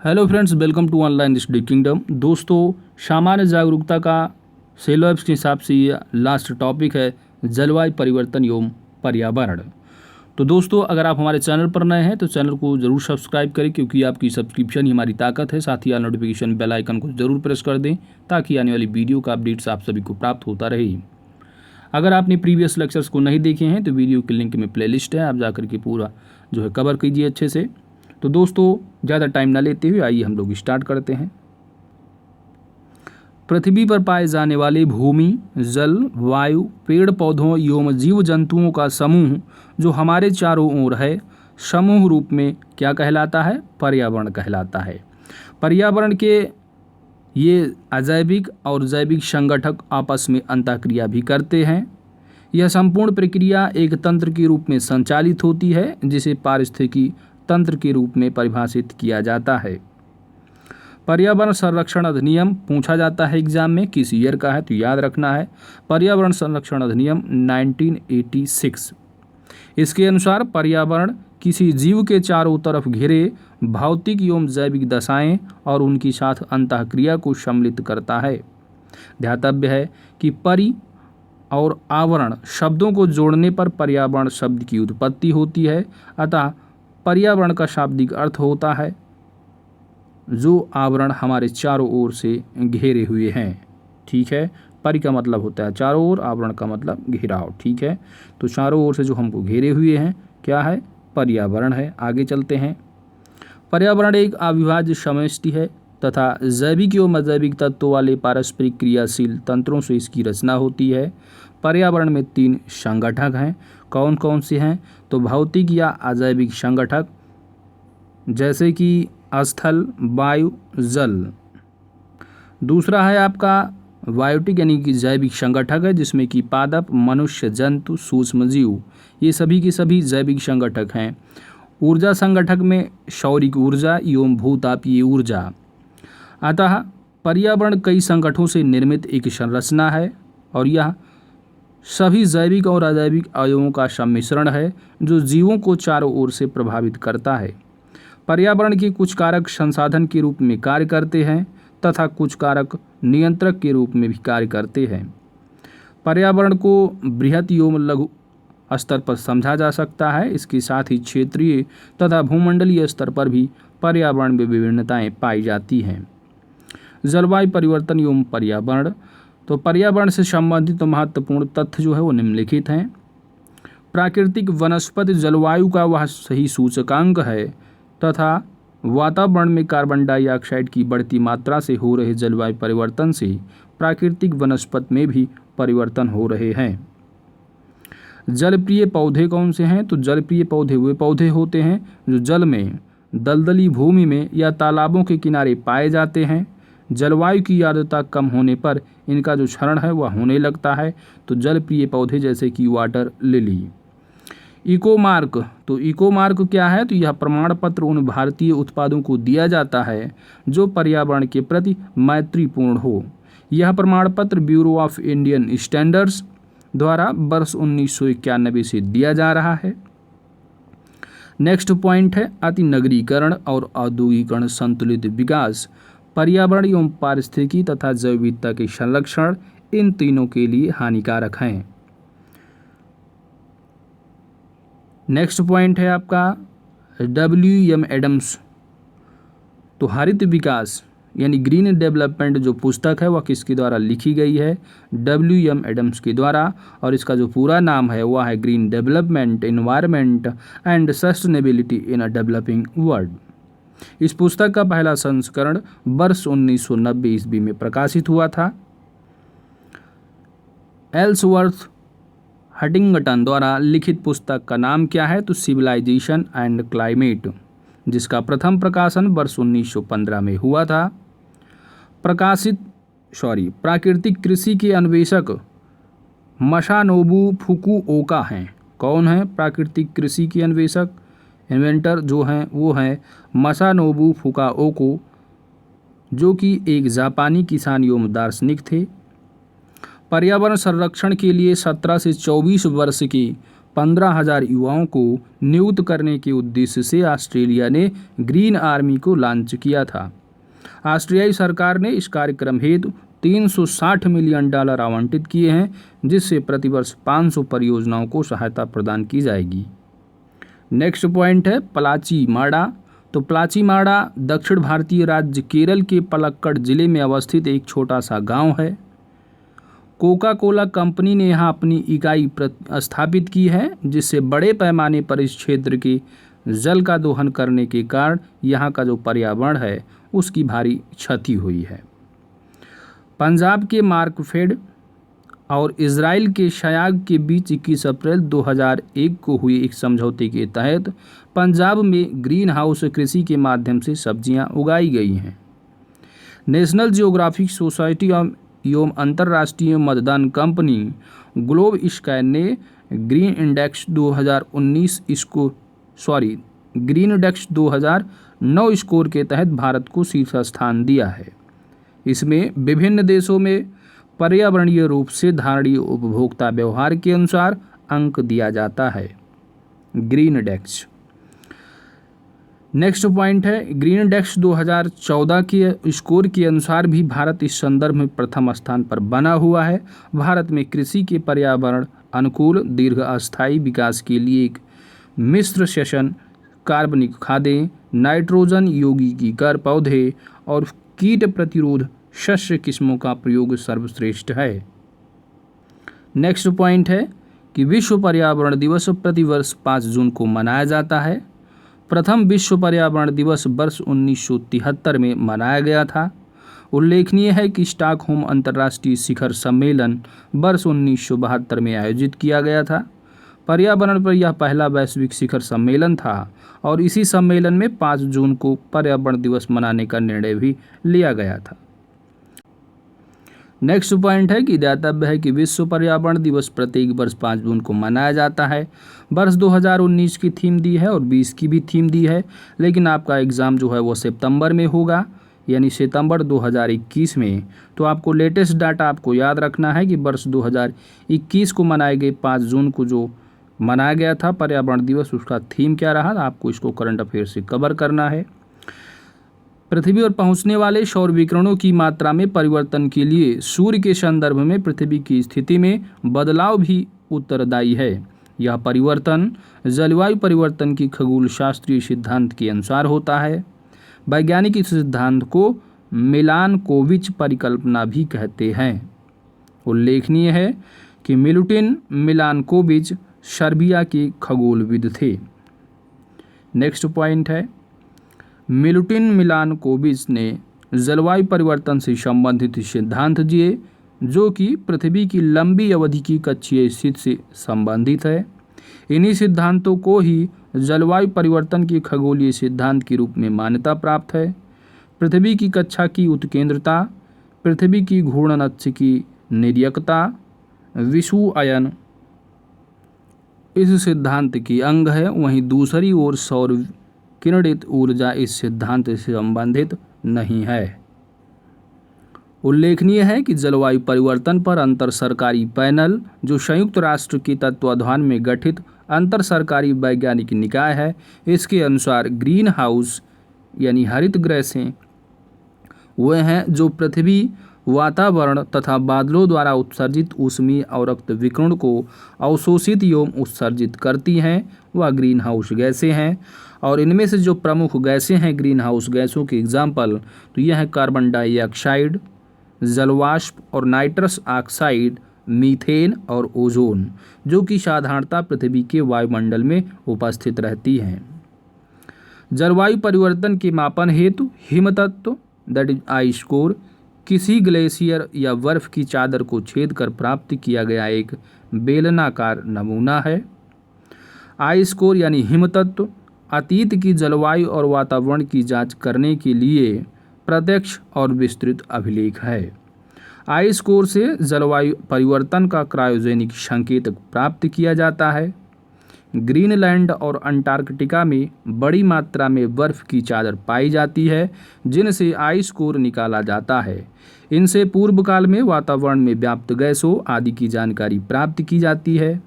Hello friends, welcome to online study kingdom. दोस्तों, सामान्य जागरूकता का सिलेबस के हिसाब से ये लास्ट टॉपिक है जलवायु परिवर्तन एवं पर्यावरण। तो दोस्तों, अगर आप हमारे चैनल पर नए हैं तो चैनल को जरूर सब्सक्राइब करें, क्योंकि आपकी सब्सक्रिप्शन ही हमारी ताकत है। साथ ही नोटिफिकेशन बेल आइकन को जरूर प्रेस कर दें ताकि आने वाली वीडियो का अपडेट्स आप सभी को प्राप्त होता रहे। अगर आपने प्रीवियस लेक्चर्स को नहीं देखे हैं तो वीडियो के लिंक में प्लेलिस्ट है, आप जाकर के पूरा जो है कवर कीजिए अच्छे से। तो दोस्तों, ज़्यादा टाइम ना लेते हुए आइए हम लोग स्टार्ट करते हैं। पृथ्वी पर पाए जाने वाले भूमि, जल, वायु, पेड़ पौधों एवं जीव जंतुओं का समूह जो हमारे चारों ओर है, समूह रूप में क्या कहलाता है? पर्यावरण कहलाता है। पर्यावरण के ये अजैविक और जैविक संगठक आपस में अंतःक्रिया भी करते हैं। यह संपूर्ण प्रक्रिया एक तंत्र के रूप में संचालित होती है, जिसे पारिस्थितिकी तंत्र के रूप में परिभाषित किया जाता है। पर्यावरण संरक्षण अधिनियम पूछा जाता है एग्जाम में, किस ईयर का है तो याद रखना है, पर्यावरण संरक्षण अधिनियम 1986। इसके अनुसार पर्यावरण किसी जीव के चारों तरफ घिरे भौतिक एवं जैविक दशाएं और उनकी साथ अंतःक्रिया को सम्मिलित करता है। ध्यातव्य है कि परि और आवरण शब्दों को जोड़ने पर पर्यावरण शब्द की उत्पत्ति होती है। अतः पर्यावरण का शाब्दिक अर्थ होता है जो आवरण हमारे चारों ओर से घेरे हुए हैं। ठीक है, परि का मतलब होता है चारों ओर, आवरण का मतलब घेराव। ठीक है, तो चारों ओर से जो हमको घेरे हुए हैं क्या है? पर्यावरण है। आगे चलते हैं। पर्यावरण एक अविभाज्य समष्टि है तथा जैविक एवं अजैविक तत्वों वाले पारस्परिक क्रियाशील तंत्रों से इसकी रचना होती है। पर्यावरण में 3 संगठक हैं। कौन कौन से हैं? तो भौतिक या अजैविक संगठक, जैसे कि स्थल, वायु, जल। दूसरा है आपका बायोटिक यानी कि जैविक संगठक है, जिसमें कि पादप, मनुष्य, जंतु, सूक्ष्म जीव, ये सभी के सभी जैविक संगठक हैं। ऊर्जा संगठक में सौरिक ऊर्जा एवं भूतापीय ऊर्जा। अतः पर्यावरण कई संगठनों से निर्मित एक संरचना है और यह सभी जैविक और अजैविक अवयवों का सम्मिश्रण है जो जीवों को चारों ओर से प्रभावित करता है। पर्यावरण के कुछ कारक संसाधन के रूप में कार्य करते हैं तथा कुछ कारक नियंत्रक के रूप में भी कार्य करते हैं। पर्यावरण को बृहत एवं लघु स्तर पर समझा जा सकता है। इसके साथ ही क्षेत्रीय तथा भूमंडलीय स्तर पर भी पर्यावरण में विभिन्नताएं पाई जाती हैं। जलवायु परिवर्तन एवं पर्यावरण। तो पर्यावरण से संबंधित महत्वपूर्ण तथ्य जो है वो निम्नलिखित हैं। प्राकृतिक वनस्पति जलवायु का वह सही सूचकांक है तथा वातावरण में कार्बन डाइऑक्साइड की बढ़ती मात्रा से हो रहे जलवायु परिवर्तन से प्राकृतिक वनस्पति में भी परिवर्तन हो रहे हैं। जलप्रिय पौधे कौन से हैं? तो जलप्रिय पौधे वे पौधे होते हैं जो जल में, दलदली भूमि में या तालाबों के किनारे पाए जाते हैं। जलवायु की आर्द्रता कम होने पर इनका जो क्षरण है वह होने लगता है। तो जलप्रिय पौधे जैसे कि वाटर लिली। Eco mark. तो इको मार्क क्या है? तो यह प्रमाण पत्र उन भारतीय उत्पादों को दिया जाता है जो पर्यावरण के प्रति मैत्रीपूर्ण हो। यह प्रमाण पत्र ब्यूरो ऑफ इंडियन स्टैंडर्ड्स द्वारा वर्ष 1991 से दिया जा रहा है। नेक्स्ट पॉइंट है अति नगरीकरण और औद्योगिकरण संतुलित विकास पर्यावरण एवं पारिस्थितिकी तथा जैव विविधता के संरक्षण इन तीनों के लिए हानिकारक हैं। नेक्स्ट पॉइंट है आपका WM एडम्स। तो हरित विकास यानी ग्रीन डेवलपमेंट जो पुस्तक है वह किसके द्वारा लिखी गई है? WM एडम्स के द्वारा। और इसका जो पूरा नाम है वह है green development, environment and sustainability in a developing world. इस पुस्तक का पहला संस्करण वर्ष 1990 ईस्वी में प्रकाशित हुआ था। एल्सवर्थ हटिंगटन द्वारा लिखित पुस्तक का नाम क्या है? तो सिविलाइजेशन एंड क्लाइमेट, जिसका प्रथम प्रकाशन वर्ष 1915 में हुआ था। प्राकृतिक कृषि के अन्वेषक मसानोबु फुकुओका हैं। कौन है प्राकृतिक कृषि के अन्वेषक? इन्वेंटर जो हैं वो हैं मसानोबु फुकाओको, जो कि एक जापानी किसान एवं दार्शनिक थे। पर्यावरण संरक्षण के लिए 17 से 24 वर्ष की 15,000 युवाओं को नियुक्त करने के उद्देश्य से ऑस्ट्रेलिया ने ग्रीन आर्मी को लॉन्च किया था। ऑस्ट्रेलियाई सरकार ने इस कार्यक्रम हेतु $360 मिलियन आवंटित किए हैं, जिससे प्रतिवर्ष 500 परियोजनाओं को सहायता प्रदान की जाएगी। नेक्स्ट पॉइंट है पलाचीमाड़ा। तो पलाचीमाड़ा दक्षिण भारतीय राज्य केरल के पलक्कड़ जिले में अवस्थित एक छोटा सा गांव है। कोका कोला कंपनी ने यहाँ अपनी इकाई स्थापित की है, जिससे बड़े पैमाने पर इस क्षेत्र के जल का दोहन करने के कारण यहाँ का जो पर्यावरण है उसकी भारी क्षति हुई है। पंजाब के मार्कफेड और इजराइल के शयाग के बीच 21 अप्रैल 2001 को हुए एक समझौते के तहत पंजाब में ग्रीन हाउस कृषि के माध्यम से सब्जियां उगाई गई हैं। नेशनल जियोग्राफिक सोसाइटी एवं अंतर्राष्ट्रीय मतदान कंपनी ग्लोब स्काई ने ग्रीन इंडेक्स 2009 स्कोर के तहत भारत को शीर्ष स्थान दिया है। इसमें विभिन्न देशों में पर्यावरणीय रूप से धारणीय उपभोक्ता व्यवहार के अनुसार अंक दिया जाता है। Green index. नेक्स्ट पॉइंट है ग्रीन इंडेक्स 2014 के स्कोर के अनुसार भी भारत इस संदर्भ में प्रथम स्थान पर बना हुआ है। भारत में कृषि के पर्यावरण अनुकूल दीर्घ अस्थायी विकास के लिए एक मिश्र सेशन कार्बनिक खादें, नाइट्रोजन यौगिकीकर पौधे और कीट प्रतिरोध शस्य किस्मों का प्रयोग सर्वश्रेष्ठ है। नेक्स्ट पॉइंट है कि विश्व पर्यावरण दिवस प्रतिवर्ष 5 जून को मनाया जाता है। प्रथम विश्व पर्यावरण दिवस वर्ष 1973 में मनाया गया था। उल्लेखनीय है कि स्टॉकहोम अंतर्राष्ट्रीय शिखर सम्मेलन वर्ष 1972 में आयोजित किया गया था। पर्यावरण पर यह पहला वैश्विक शिखर सम्मेलन था और इसी सम्मेलन में 5 जून को पर्यावरण दिवस मनाने का निर्णय भी लिया गया था। नेक्स्ट पॉइंट है कि ज्ञातव्य है कि विश्व पर्यावरण दिवस प्रत्येक वर्ष 5 जून को मनाया जाता है। वर्ष 2019 की थीम दी है और 20 की भी थीम दी है, लेकिन आपका एग्ज़ाम जो है वो सितंबर में होगा, यानी सितंबर 2021 में। तो आपको लेटेस्ट डाटा आपको याद रखना है कि वर्ष 2021 को मनाए गए 5 जून को जो मनाया गया था पर्यावरण दिवस, उसका थीम क्या रहा, आपको इसको करंट अफेयर से कवर करना है। पृथ्वी पर पहुंचने वाले सौर विकिरणों की मात्रा में परिवर्तन के लिए सूर्य के संदर्भ में पृथ्वी की स्थिति में बदलाव भी उत्तरदायी है। यह परिवर्तन जलवायु परिवर्तन की खगोल शास्त्रीय सिद्धांत के अनुसार होता है। वैज्ञानिक इस सिद्धांत को मिलानकोविच परिकल्पना भी कहते हैं। उल्लेखनीय है कि मिलुटिन मिलानकोविच सर्बिया के खगोलविद थे। नेक्स्ट पॉइंट है मिलुटिन मिलानकोविच ने जलवायु परिवर्तन से संबंधित सिद्धांत दिए, जो कि पृथ्वी की लंबी अवधि की कक्षीय स्थिति से संबंधित है। इन्हीं सिद्धांतों को ही जलवायु परिवर्तन के खगोलीय सिद्धांत के रूप में मान्यता प्राप्त है। पृथ्वी की कक्षा की उत्केंद्रता, पृथ्वी की घूर्णन अक्ष की निर्यकता, विषुवयन इस सिद्धांत के अंग है। वहीं दूसरी ओर सौर किरणित ऊर्जा इस सिद्धांत से संबंधित नहीं है। उल्लेखनीय है कि जलवायु परिवर्तन पर अंतर सरकारी पैनल, जो संयुक्त राष्ट्र के तत्वावधान में गठित अंतर सरकारी वैज्ञानिक निकाय है, इसके अनुसार ग्रीन हाउस यानी हरित गैसें वे हैं जो पृथ्वी, वातावरण तथा बादलों द्वारा उत्सर्जित ऊष्मीय और रक्त विकिरण को अवशोषित एवं उत्सर्जित करती हैं, वह ग्रीन हाउस गैसें हैं। और इनमें से जो प्रमुख गैसें हैं ग्रीन हाउस गैसों के एग्जाम्पल, तो यह है कार्बन डाइऑक्साइड, जलवाष्प और नाइट्रस ऑक्साइड, मीथेन और ओजोन, जो कि साधारणतः पृथ्वी के वायुमंडल में उपस्थित रहती हैं। जलवायु परिवर्तन के मापन हेतु हिमतत्व दैट इज आई स्कोर किसी ग्लेशियर या बर्फ की चादर को छेद कर प्राप्त किया गया एक बेलनाकार नमूना है। आई स्कोर यानी हिमतत्व अतीत की जलवायु और वातावरण की जांच करने के लिए प्रत्यक्ष और विस्तृत अभिलेख है। आई स्कोर से जलवायु परिवर्तन का क्रायोजेनिक संकेत प्राप्त किया जाता है। ग्रीनलैंड और अंटार्कटिका में बड़ी मात्रा में बर्फ की चादर पाई जाती है, जिनसे आई स्कोर निकाला जाता है। इनसे पूर्व काल में वातावरण में व्याप्त गैसों आदि की जानकारी प्राप्त की जाती है।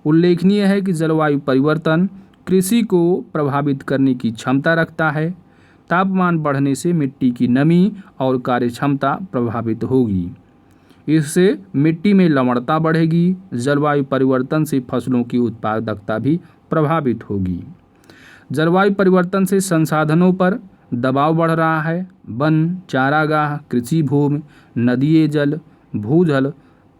उल्लेखनीय है कि जलवायु परिवर्तन कृषि को प्रभावित करने की क्षमता रखता है। तापमान बढ़ने से मिट्टी की नमी और कार्यक्षमता प्रभावित होगी। इससे मिट्टी में लवणता बढ़ेगी। जलवायु परिवर्तन से फसलों की उत्पादकता भी प्रभावित होगी। जलवायु परिवर्तन से संसाधनों पर दबाव बढ़ रहा है। वन, चारागाह, कृषि भूमि, नदीय जल, भूजल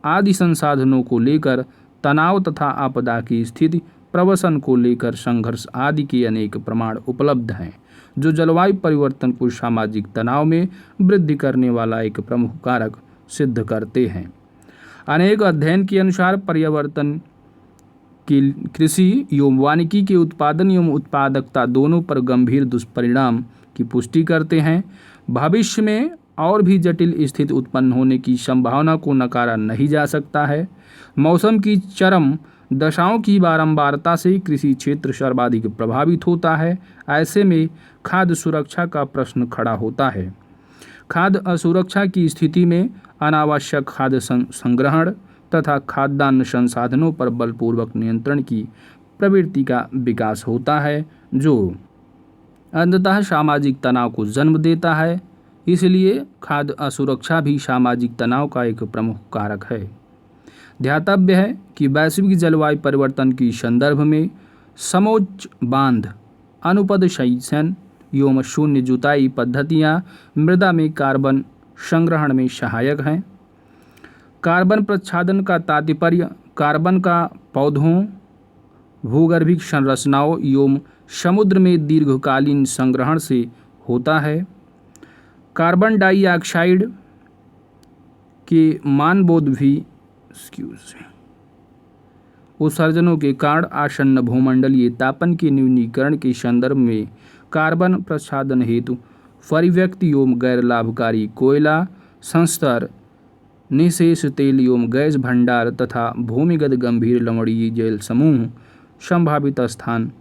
आदि संसाधनों को लेकर तनाव तथा आपदा की स्थिति, प्रवसन को लेकर संघर्ष आदि के अनेक प्रमाण उपलब्ध हैं, जो जलवायु परिवर्तन को सामाजिक तनाव में वृद्धि करने वाला एक प्रमुख कारक सिद्ध करते हैं। अनेक अध्ययन के अनुसार परिवर्तन की कृषि एवं वानिकी के उत्पादन एवं उत्पादकता दोनों पर गंभीर दुष्परिणाम की पुष्टि करते हैं। भविष्य में और भी जटिल स्थिति उत्पन्न होने की संभावना को नकारा नहीं जा सकता है। मौसम की चरम दशाओं की बारंबारता से कृषि क्षेत्र सर्वाधिक प्रभावित होता है। ऐसे में खाद्य सुरक्षा का प्रश्न खड़ा होता है। खाद्य असुरक्षा की स्थिति में अनावश्यक खाद्य संग्रहण तथा खाद्यान्न संसाधनों पर बलपूर्वक नियंत्रण की प्रवृत्ति का विकास होता है, जो अंततः सामाजिक तनाव को जन्म देता है। इसलिए खाद्य असुरक्षा भी सामाजिक तनाव का एक प्रमुख कारक है। ध्यातव्य है कि वैश्विक जलवायु परिवर्तन के संदर्भ में समोच्च बांध, अनुपद संचयन एवं शून्य जुताई पद्धतियाँ मृदा में कार्बन संग्रहण में सहायक हैं। कार्बन प्रच्छादन का तात्पर्य कार्बन का पौधों, भूगर्भिक संरचनाओं एवं समुद्र में दीर्घकालीन संग्रहण से होता है। कार्बन डाइऑक्साइड के मानबोध भी उत्सर्जनों के कारण आसन्न भूमंडलीय तापन के न्यूनीकरण के संदर्भ में कार्बन प्रच्छादन हेतु परिव्यक्त एवं गैर लाभकारी कोयला संस्तर, निःशेष तेल एवं गैस भंडार तथा भूमिगत गंभीर लवणीय जल समूह संभावित स्थान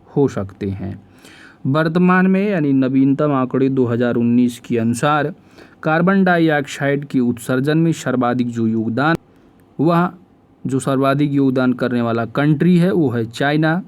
हो सकते हैं। वर्तमान में यानी नवीनतम आंकड़े 2019 के अनुसार कार्बन डाइऑक्साइड के उत्सर्जन में सर्वाधिक योगदान करने वाला कंट्री है वो है चाइना।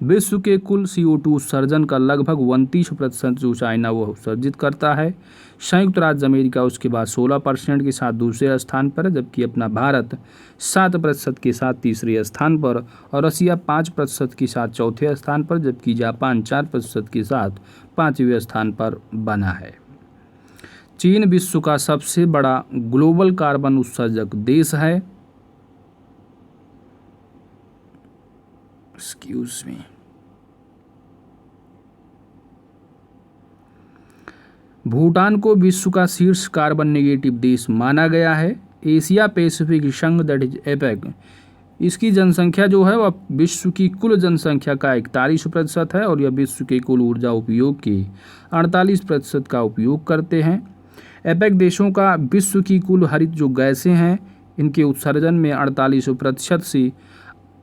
विश्व के कुल CO2 उत्सर्जन का लगभग 29% जो चाइना वो उत्सर्जित करता है। संयुक्त राज्य अमेरिका उसके बाद 16% के साथ दूसरे स्थान पर है, जबकि अपना भारत 7% के साथ तीसरे स्थान पर और रसिया 5% के साथ चौथे स्थान पर, जबकि जापान 4% के साथ 5वें स्थान पर बना है। चीन विश्व का सबसे बड़ा ग्लोबल कार्बन उत्सर्जक देश है। भूटान को विश्व का शीर्ष कार्बन नेगेटिव देश माना गया है। एशिया पैसिफिक संघ दैट इज एपेक, इसकी जनसंख्या जो है वह विश्व की कुल जनसंख्या का 41% है और यह विश्व के कुल ऊर्जा उपयोग के 48% का उपयोग करते हैं। एपेक देशों का विश्व की कुल हरित जो गैसें हैं इनके उत्सर्जन में 48% से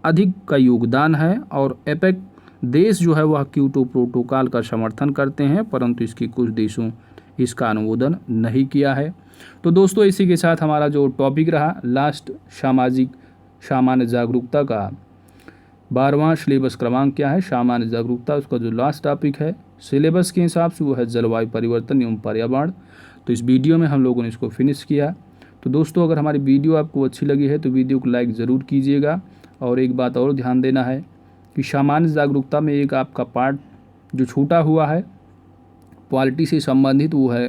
अधिक का योगदान है और एपेक देश जो है वह क्योटो प्रोटोकॉल का समर्थन करते हैं, परंतु इसके कुछ देशों इसका अनुमोदन नहीं किया है। तो दोस्तों इसी के साथ हमारा जो टॉपिक रहा लास्ट सामान्य जागरूकता का 12वां सिलेबस क्रमांक क्या है, सामान्य जागरूकता, उसका जो लास्ट टॉपिक है सिलेबस के हिसाब से वो है जलवायु परिवर्तन एवं पर्यावरण। तो इस वीडियो में हम लोगों ने इसको फिनिश किया। तो दोस्तों अगर हमारी वीडियो आपको अच्छी लगी है तो वीडियो को लाइक ज़रूर कीजिएगा। और एक बात और ध्यान देना है कि सामान्य जागरूकता में एक आपका पार्ट जो छूटा हुआ है पॉलिटी से संबंधित, वो है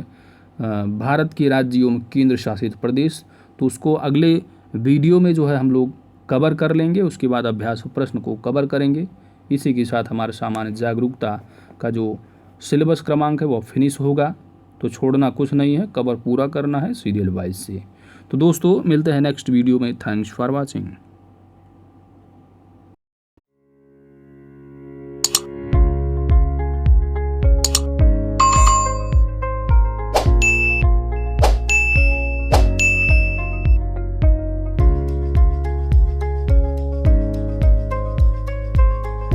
भारत के राज्य एवं केंद्र शासित प्रदेश। तो उसको अगले वीडियो में जो है हम लोग कवर कर लेंगे, उसके बाद अभ्यास प्रश्न को कवर करेंगे। इसी के साथ हमारे सामान्य जागरूकता का जो सिलेबस क्रमांक है वो फिनिश होगा। तो छोड़ना कुछ नहीं है, कवर पूरा करना है सीरियल वाइज से। तो दोस्तों मिलते हैं नेक्स्ट वीडियो में। Thanks for watching.